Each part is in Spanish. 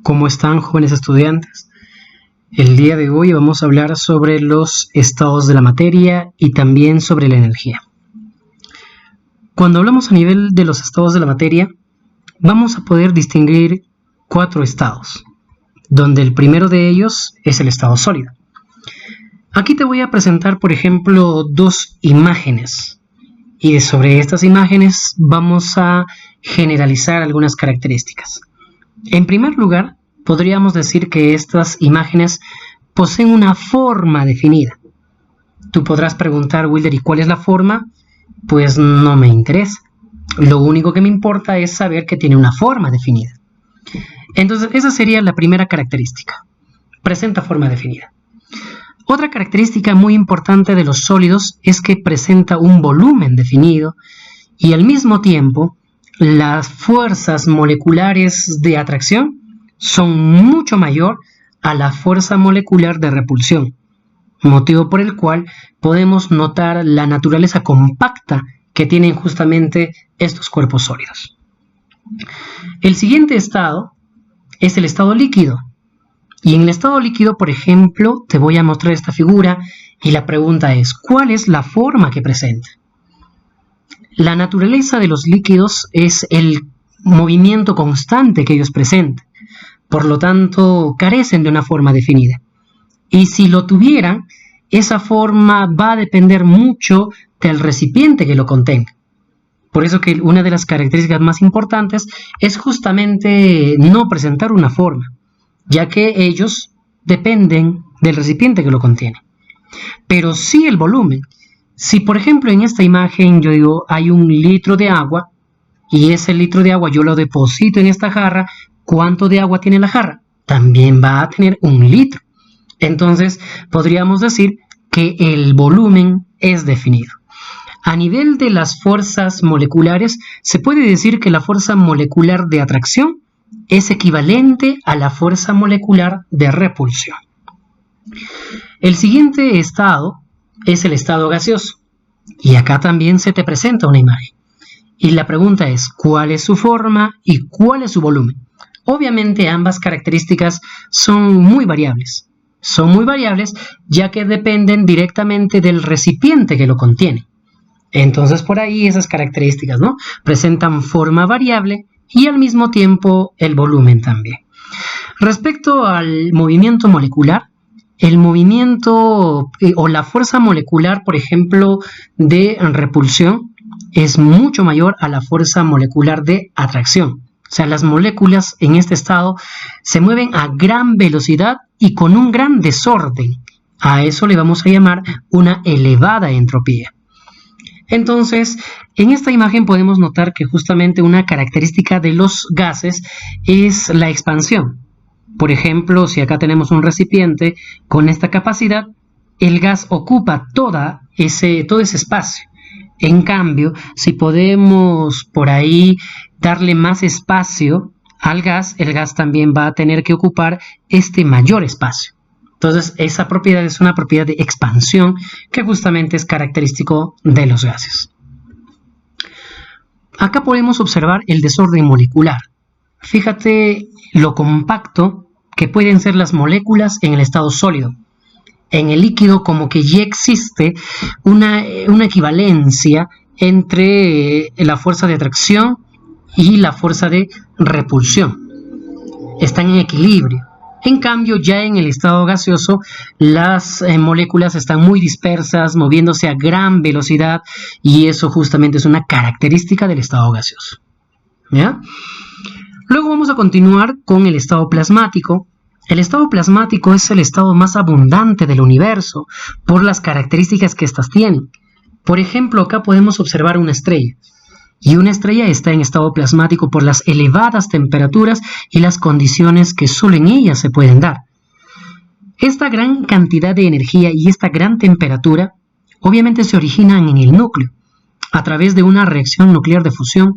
¿Cómo están, jóvenes estudiantes? El día de hoy vamos a hablar sobre los estados de la materia y también sobre la energía. Cuando hablamos a nivel de los estados de la materia, vamos a poder distinguir 4 estados, donde el primero de ellos es el estado sólido. Aquí te voy a presentar, por ejemplo, 2 imágenes, y sobre estas imágenes vamos a generalizar algunas características. En primer lugar, podríamos decir que estas imágenes poseen una forma definida. Tú podrás preguntar, Wilder, ¿y cuál es la forma? Pues no me interesa. Lo único que me importa es saber que tiene una forma definida. Entonces, esa sería la primera característica. Presenta forma definida. Otra característica muy importante de los sólidos es que presenta un volumen definido y al mismo tiempo las fuerzas moleculares de atracción son mucho mayor a la fuerza molecular de repulsión, motivo por el cual podemos notar la naturaleza compacta que tienen justamente estos cuerpos sólidos. El siguiente estado es el estado líquido. Y en el estado líquido, por ejemplo, te voy a mostrar esta figura y la pregunta es, ¿cuál es la forma que presenta? La naturaleza de los líquidos es el movimiento constante que ellos presentan. Por lo tanto, carecen de una forma definida. Y si lo tuvieran, esa forma va a depender mucho del recipiente que lo contenga. Por eso que una de las características más importantes es justamente no presentar una forma, ya que ellos dependen del recipiente que lo contiene. Pero sí el volumen. Si, por ejemplo, en esta imagen yo digo, hay 1 litro de agua, y ese litro de agua yo lo deposito en esta jarra, ¿cuánto de agua tiene la jarra? También va a tener 1 litro. Entonces, podríamos decir que el volumen es definido. A nivel de las fuerzas moleculares, se puede decir que la fuerza molecular de atracción es equivalente a la fuerza molecular de repulsión. El siguiente estado es el estado gaseoso. Y acá también se te presenta una imagen. Y la pregunta es, ¿cuál es su forma y cuál es su volumen? Obviamente ambas características son muy variables. Son muy variables ya que dependen directamente del recipiente que lo contiene. Entonces por ahí esas características, ¿no?, presentan forma variable y al mismo tiempo el volumen también. Respecto al movimiento molecular, el movimiento o la fuerza molecular, por ejemplo, de repulsión es mucho mayor a la fuerza molecular de atracción. O sea, las moléculas en este estado se mueven a gran velocidad y con un gran desorden. A eso le vamos a llamar una elevada entropía. Entonces, en esta imagen podemos notar que justamente una característica de los gases es la expansión. Por ejemplo, si acá tenemos un recipiente con esta capacidad, el gas ocupa todo ese espacio. En cambio, si podemos por ahí darle más espacio al gas, el gas también va a tener que ocupar este mayor espacio. Entonces, esa propiedad es una propiedad de expansión que justamente es característico de los gases. Acá podemos observar el desorden molecular. Fíjate lo compacto que pueden ser las moléculas en el estado sólido. En el líquido como que ya existe una equivalencia entre la fuerza de atracción y la fuerza de repulsión. Están en equilibrio. En cambio, ya en el estado gaseoso, las moléculas están muy dispersas, moviéndose a gran velocidad, y eso justamente es una característica del estado gaseoso. ¿Ya? Luego vamos a continuar con el estado plasmático. El estado plasmático es el estado más abundante del universo por las características que éstas tienen. Por ejemplo, acá podemos observar una estrella. Y una estrella está en estado plasmático por las elevadas temperaturas y las condiciones que solo en ella se pueden dar. Esta gran cantidad de energía y esta gran temperatura obviamente se originan en el núcleo, a través de una reacción nuclear de fusión,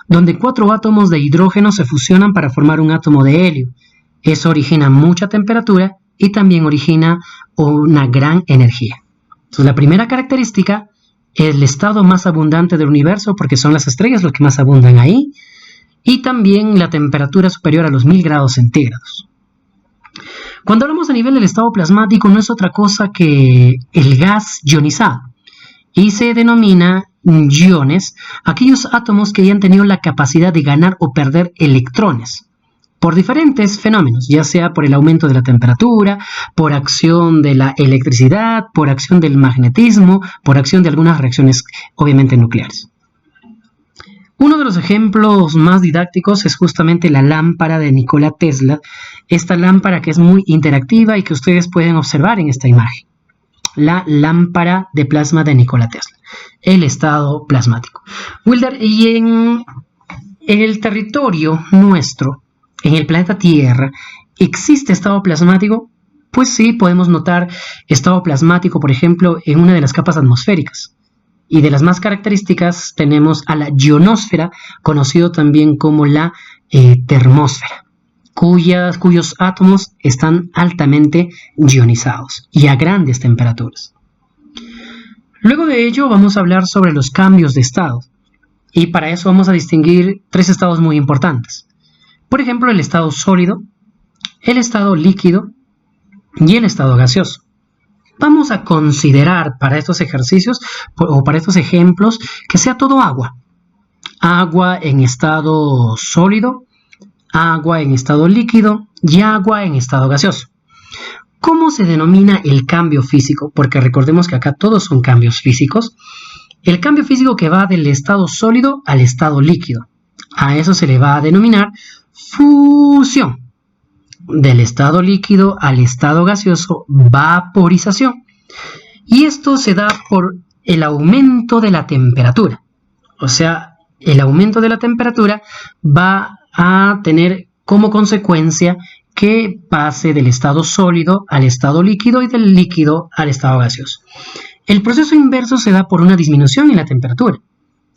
donde 4 átomos de hidrógeno se fusionan para formar un átomo de helio. Eso origina mucha temperatura y también origina una gran energía. Entonces, la primera característica el estado más abundante del universo, porque son las estrellas los que más abundan ahí, y también la temperatura superior a los 1000 grados centígrados. Cuando hablamos a nivel del estado plasmático, no es otra cosa que el gas ionizado, y se denomina iones aquellos átomos que hayan tenido la capacidad de ganar o perder electrones por diferentes fenómenos, ya sea por el aumento de la temperatura, por acción de la electricidad, por acción del magnetismo, por acción de algunas reacciones obviamente nucleares. Uno de los ejemplos más didácticos es justamente la lámpara de Nikola Tesla, esta lámpara que es muy interactiva y que ustedes pueden observar en esta imagen. La lámpara de plasma de Nikola Tesla, el estado plasmático. Wilder, y en el territorio nuestro, en el planeta Tierra, ¿existe estado plasmático? Pues sí, podemos notar estado plasmático, por ejemplo, en una de las capas atmosféricas. Y de las más características tenemos a la ionosfera, conocido también como la termósfera, cuyos átomos están altamente ionizados y a grandes temperaturas. Luego de ello vamos a hablar sobre los cambios de estado, y para eso vamos a distinguir 3 estados muy importantes. Por ejemplo, el estado sólido, el estado líquido y el estado gaseoso. Vamos a considerar para estos ejercicios o para estos ejemplos que sea todo agua. Agua en estado sólido, agua en estado líquido y agua en estado gaseoso. ¿Cómo se denomina el cambio físico? Porque recordemos que acá todos son cambios físicos. El cambio físico que va del estado sólido al estado líquido. A eso se le va a denominar fusión. Del estado líquido al estado gaseoso, vaporización. Y esto se da por el aumento de la temperatura. O sea, el aumento de la temperatura va a tener como consecuencia que pase del estado sólido al estado líquido y del líquido al estado gaseoso. El proceso inverso se da por una disminución en la temperatura.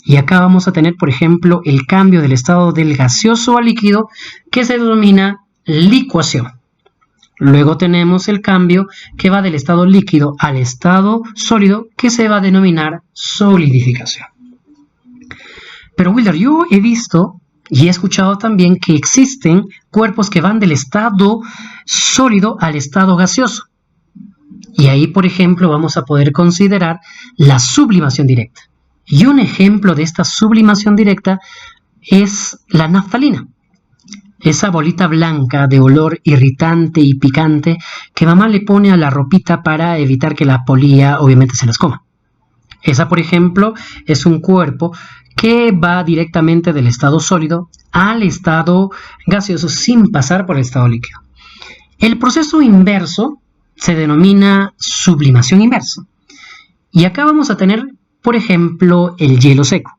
Y acá vamos a tener, por ejemplo, el cambio del estado del gaseoso al líquido, que se denomina licuación. Luego tenemos el cambio que va del estado líquido al estado sólido, que se va a denominar solidificación. Pero Wilder, yo he visto y he escuchado también que existen cuerpos que van del estado sólido al estado gaseoso. Y ahí, por ejemplo, vamos a poder considerar la sublimación directa. Y un ejemplo de esta sublimación directa es la naftalina. Esa bolita blanca de olor irritante y picante que mamá le pone a la ropita para evitar que la polilla obviamente se las coma. Esa, por ejemplo, es un cuerpo que va directamente del estado sólido al estado gaseoso sin pasar por el estado líquido. El proceso inverso se denomina sublimación inversa. Y acá vamos a tener, por ejemplo, el hielo seco.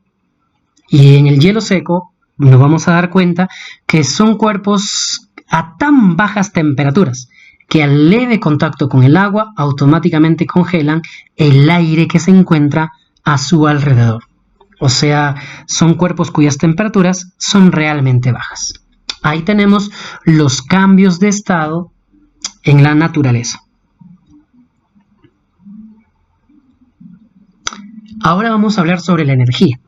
Y en el hielo seco nos vamos a dar cuenta que son cuerpos a tan bajas temperaturas que al leve contacto con el agua automáticamente congelan el aire que se encuentra a su alrededor. O sea, son cuerpos cuyas temperaturas son realmente bajas. Ahí tenemos los cambios de estado en la naturaleza. Ahora vamos a hablar sobre la energía.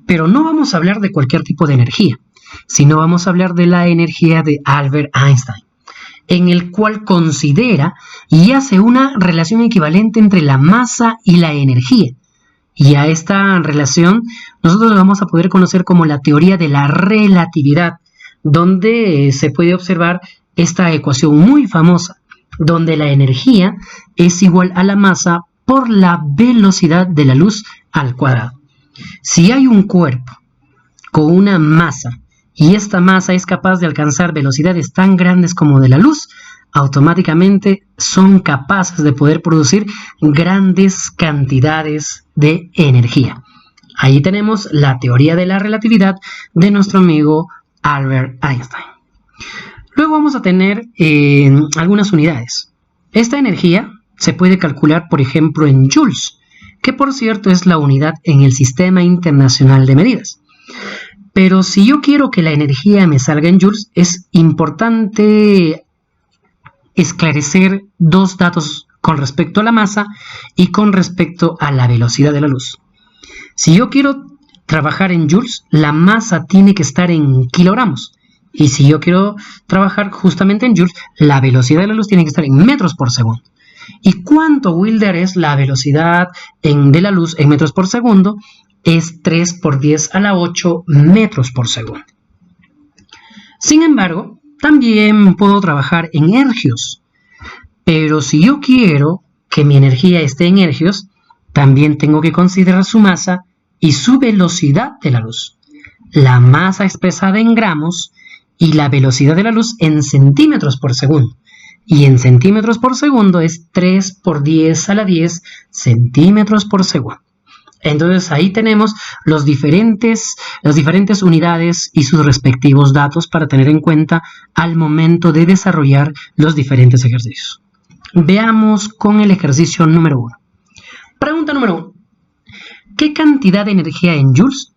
Pero no vamos a hablar de cualquier tipo de energía, sino vamos a hablar de la energía de Albert Einstein, en el cual considera y hace una relación equivalente entre la masa y la energía. Y a esta relación nosotros la vamos a poder conocer como la teoría de la relatividad, donde se puede observar esta ecuación muy famosa, donde la energía es igual a la masa por la velocidad de la luz al cuadrado. Si hay un cuerpo con una masa y esta masa es capaz de alcanzar velocidades tan grandes como de la luz, automáticamente son capaces de poder producir grandes cantidades de energía. Ahí tenemos la teoría de la relatividad de nuestro amigo Albert Einstein. Luego vamos a tener algunas unidades. Esta energía se puede calcular, por ejemplo, en joules, que por cierto es la unidad en el Sistema Internacional de Medidas. Pero si yo quiero que la energía me salga en joules, es importante esclarecer 2 datos con respecto a la masa y con respecto a la velocidad de la luz. Si yo quiero trabajar en joules, la masa tiene que estar en kilogramos. Y si yo quiero trabajar justamente en joules, la velocidad de la luz tiene que estar en metros por segundo. ¿Y cuánto, Wilder, es la velocidad de la luz en metros por segundo? Es 3 por 10 a la 8 metros por segundo. Sin embargo, también puedo trabajar en ergios. Pero si yo quiero que mi energía esté en ergios, también tengo que considerar su masa y su velocidad de la luz. La masa expresada en gramos y la velocidad de la luz en centímetros por segundo. Y en centímetros por segundo es 3 por 10 a la 10 centímetros por segundo. Entonces ahí tenemos las diferentes unidades y sus respectivos datos para tener en cuenta al momento de desarrollar los diferentes ejercicios. Veamos con el ejercicio número 1. Pregunta número 1. ¿Qué cantidad de energía en joules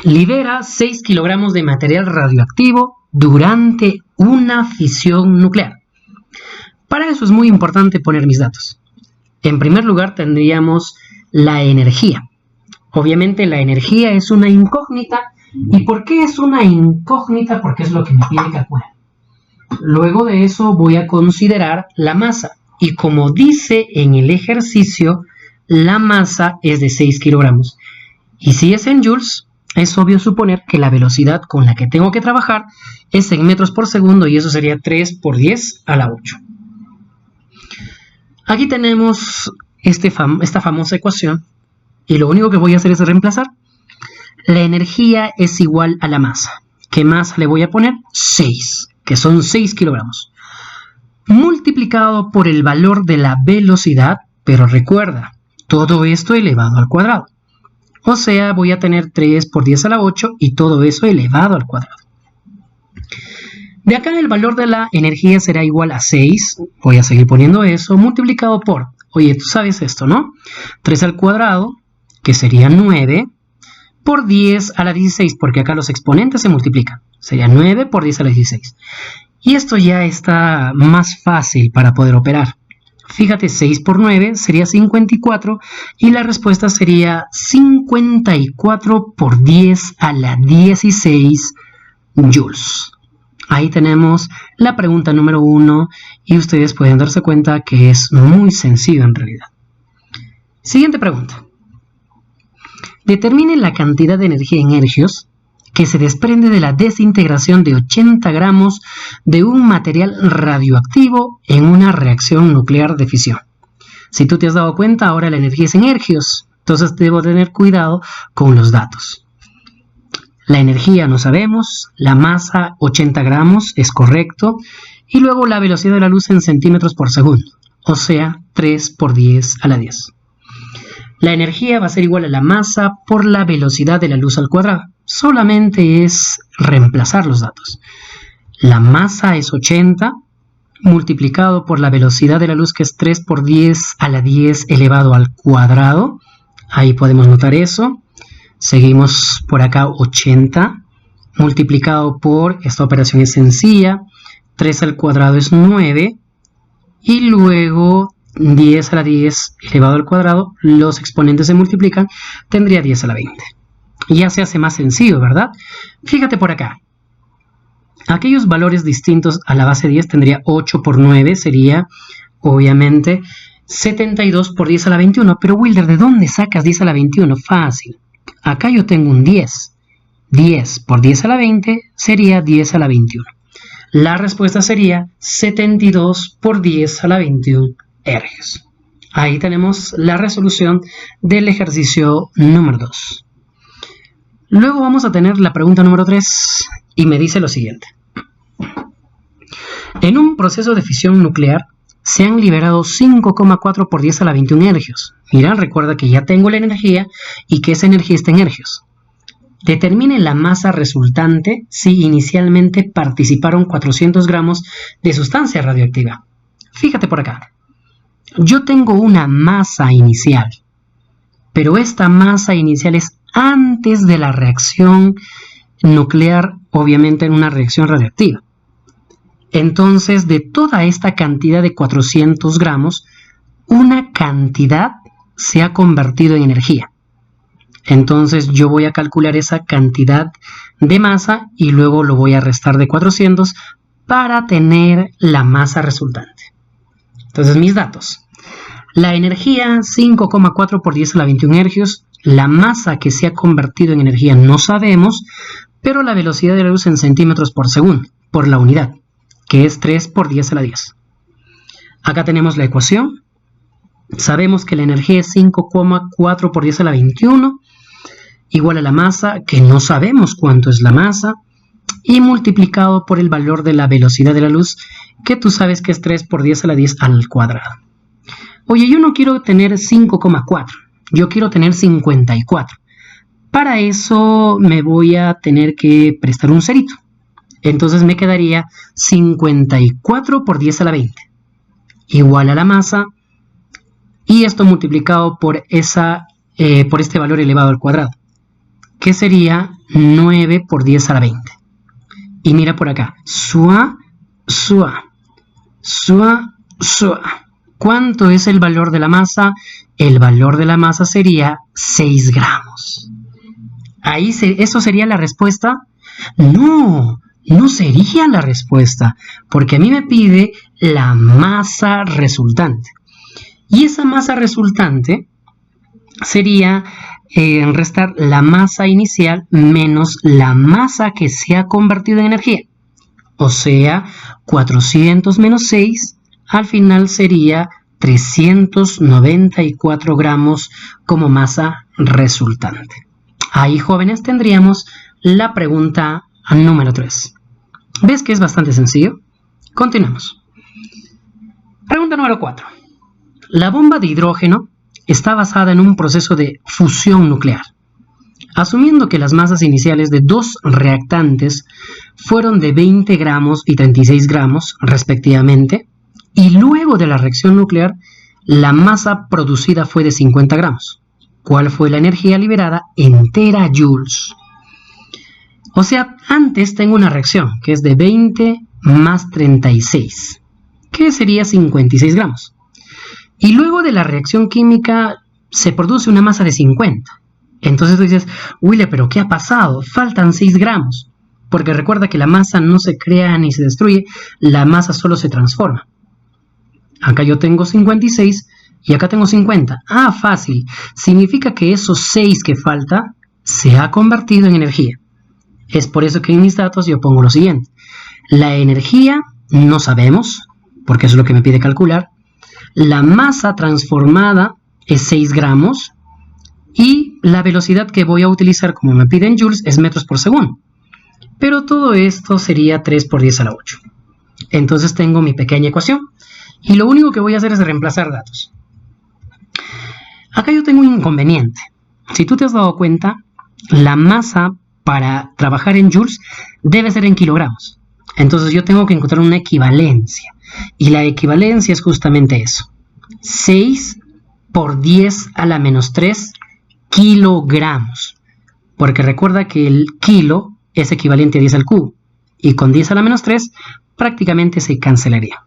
libera 6 kilogramos de material radioactivo durante una fisión nuclear? Para eso es muy importante poner mis datos. En primer lugar tendríamos la energía. Obviamente la energía es una incógnita. ¿Y por qué es una incógnita? Porque es lo que me pide calcular. Luego de eso voy a considerar la masa. Y como dice en el ejercicio, la masa es de 6 kilogramos. Y si es en joules, es obvio suponer que la velocidad con la que tengo que trabajar es en metros por segundo y eso sería 3 por 10 a la 8. Aquí tenemos esta famosa ecuación y lo único que voy a hacer es reemplazar. La energía es igual a la masa. ¿Qué masa le voy a poner? 6, que son 6 kilogramos. Multiplicado por el valor de la velocidad, pero recuerda, todo esto elevado al cuadrado. O sea, voy a tener 3 por 10 a la 8 y todo eso elevado al cuadrado. De acá el valor de la energía será igual a 6, voy a seguir poniendo eso, multiplicado por, oye, tú sabes esto, ¿no? 3 al cuadrado, que sería 9, por 10 a la 16, porque acá los exponentes se multiplican. Sería 9 por 10 a la 16. Y esto ya está más fácil para poder operar. Fíjate, 6 por 9 sería 54 y la respuesta sería 54 por 10 a la 16 joules. Ahí tenemos la pregunta número 1 y ustedes pueden darse cuenta que es muy sencillo en realidad. Siguiente pregunta. Determine la cantidad de energía en ergios que se desprende de la desintegración de 80 gramos de un material radioactivo en una reacción nuclear de fisión. Si tú te has dado cuenta, ahora la energía es en ergios, entonces debo tener cuidado con los datos. La energía no sabemos, la masa 80 gramos es correcto, y luego la velocidad de la luz en centímetros por segundo, o sea, 3 por 10 a la 10. La energía va a ser igual a la masa por la velocidad de la luz al cuadrado. Solamente es reemplazar los datos. La masa es 80 multiplicado por la velocidad de la luz, que es 3 por 10 a la 10 elevado al cuadrado. Ahí podemos notar eso. Seguimos por acá 80 multiplicado por, esta operación es sencilla, 3 al cuadrado es 9 y luego 10 a la 10 elevado al cuadrado, los exponentes se multiplican, tendría 10 a la 20. Ya se hace más sencillo, ¿verdad? Fíjate por acá. Aquellos valores distintos a la base 10 tendría 8 por 9, sería obviamente 72 por 10 a la 21. Pero Wilder, ¿de dónde sacas 10 a la 21? Fácil. Acá yo tengo un 10. 10 por 10 a la 20 sería 10 a la 21. La respuesta sería 72 por 10 a la 21 ergios. Ahí tenemos la resolución del ejercicio número 2. Luego vamos a tener la pregunta número 3 y me dice lo siguiente. En un proceso de fisión nuclear se han liberado 5,4 por 10 a la 21 ergios. Mira, recuerda que ya tengo la energía y que esa energía está en ergios. Determine la masa resultante si inicialmente participaron 400 gramos de sustancia radioactiva. Fíjate por acá. Yo tengo una masa inicial, pero esta masa inicial es antes de la reacción nuclear, obviamente en una reacción radioactiva. Entonces, de toda esta cantidad de 400 gramos, una cantidad se ha convertido en energía. Entonces yo voy a calcular esa cantidad de masa y luego lo voy a restar de 400 para tener la masa resultante. Entonces mis datos. La energía 5,4 por 10 a la 21 ergios. La masa que se ha convertido en energía no sabemos, pero la velocidad de la luz en centímetros por segundo, por la unidad, que es 3 por 10 a la 10. Acá tenemos la ecuación. Sabemos que la energía es 5,4 por 10 a la 21, igual a la masa, que no sabemos cuánto es la masa, y multiplicado por el valor de la velocidad de la luz, que tú sabes que es 3 por 10 a la 10 al cuadrado. Oye, yo no quiero tener 5,4, yo quiero tener 54. Para eso me voy a tener que prestar un cerito. Entonces me quedaría 54 por 10 a la 20, igual a la masa, y esto multiplicado por este valor elevado al cuadrado, que sería 9 por 10 a la 20. Y mira por acá, sua, sua, sua, sua. ¿Cuánto es el valor de la masa? El valor de la masa sería 6 gramos. ¿Eso sería la respuesta? No, no sería la respuesta, porque a mí me pide la masa resultante. Y esa masa resultante sería restar la masa inicial menos la masa que se ha convertido en energía. O sea, 400 menos 6, al final sería 394 gramos como masa resultante. Ahí, jóvenes, tendríamos la pregunta número 3. ¿Ves que es bastante sencillo? Continuamos. Pregunta número 4. La bomba de hidrógeno está basada en un proceso de fusión nuclear. Asumiendo que las masas iniciales de dos reactantes fueron de 20 gramos y 36 gramos, respectivamente, y luego de la reacción nuclear, la masa producida fue de 50 gramos. ¿Cuál fue la energía liberada en terajoules? O sea, antes tengo una reacción que es de 20 más 36, que sería 56 gramos. Y luego de la reacción química se produce una masa de 50. Entonces tú dices, Wille, ¿pero qué ha pasado? Faltan 6 gramos. Porque recuerda que la masa no se crea ni se destruye, la masa solo se transforma. Acá yo tengo 56 y acá tengo 50. Ah, fácil. Significa que esos 6 que falta se ha convertido en energía. Es por eso que en mis datos yo pongo lo siguiente. La energía no sabemos, porque eso es lo que me pide calcular. La masa transformada es 6 gramos y la velocidad que voy a utilizar, como me piden joules, es metros por segundo. Pero todo esto sería 3 por 10 a la 8. Entonces tengo mi pequeña ecuación y lo único que voy a hacer es reemplazar datos. Acá yo tengo un inconveniente. Si tú te has dado cuenta, la masa para trabajar en joules debe ser en kilogramos. Entonces yo tengo que encontrar una equivalencia. Y la equivalencia es justamente eso. 6 por 10 a la menos 3 kilogramos. Porque recuerda que el kilo es equivalente a 10 al cubo. Y con 10 a la menos 3 prácticamente se cancelaría.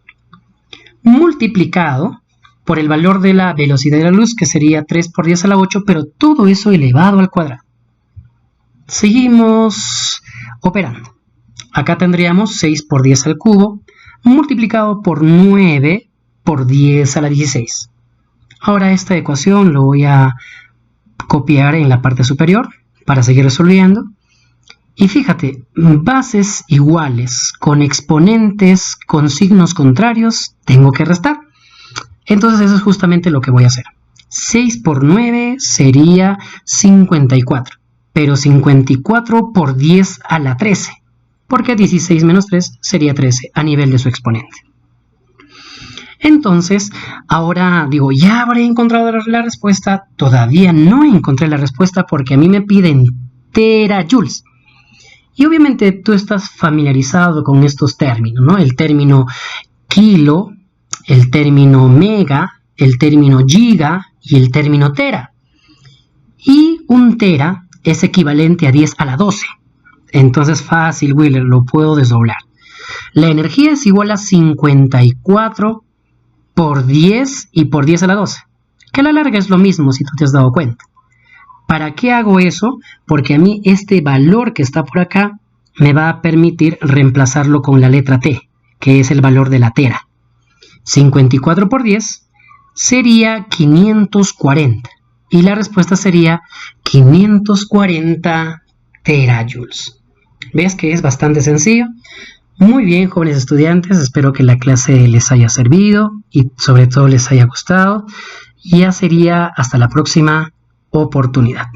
Multiplicado por el valor de la velocidad de la luz, que sería 3 por 10 a la 8, pero todo eso elevado al cuadrado. Seguimos operando. Acá tendríamos 6 por 10 al cubo, multiplicado por 9 por 10 a la 16. Ahora esta ecuación lo voy a copiar en la parte superior para seguir resolviendo. Y fíjate, bases iguales con exponentes con signos contrarios, tengo que restar. Entonces eso es justamente lo que voy a hacer. 6 por 9 sería 54, pero 54 por 10 a la 13. Porque 16 menos 3 sería 13 a nivel de su exponente. Entonces, ahora digo, ¿ya habré encontrado la respuesta? Todavía no encontré la respuesta porque a mí me piden terajoules. Y obviamente tú estás familiarizado con estos términos, ¿no? El término kilo, el término mega, el término giga y el término tera. Y un tera es equivalente a 10 a la 12. Entonces fácil, Wheeler, lo puedo desdoblar. La energía es igual a 54 por 10 y por 10 a la 12. Que a la larga es lo mismo si tú te has dado cuenta. ¿Para qué hago eso? Porque a mí este valor que está por acá me va a permitir reemplazarlo con la letra T, que es el valor de la tera. 54 por 10 sería 540. Y la respuesta sería 540 terajoules. ¿Ves que es bastante sencillo? Muy bien, jóvenes estudiantes, espero que la clase les haya servido y sobre todo les haya gustado. Ya sería hasta la próxima oportunidad.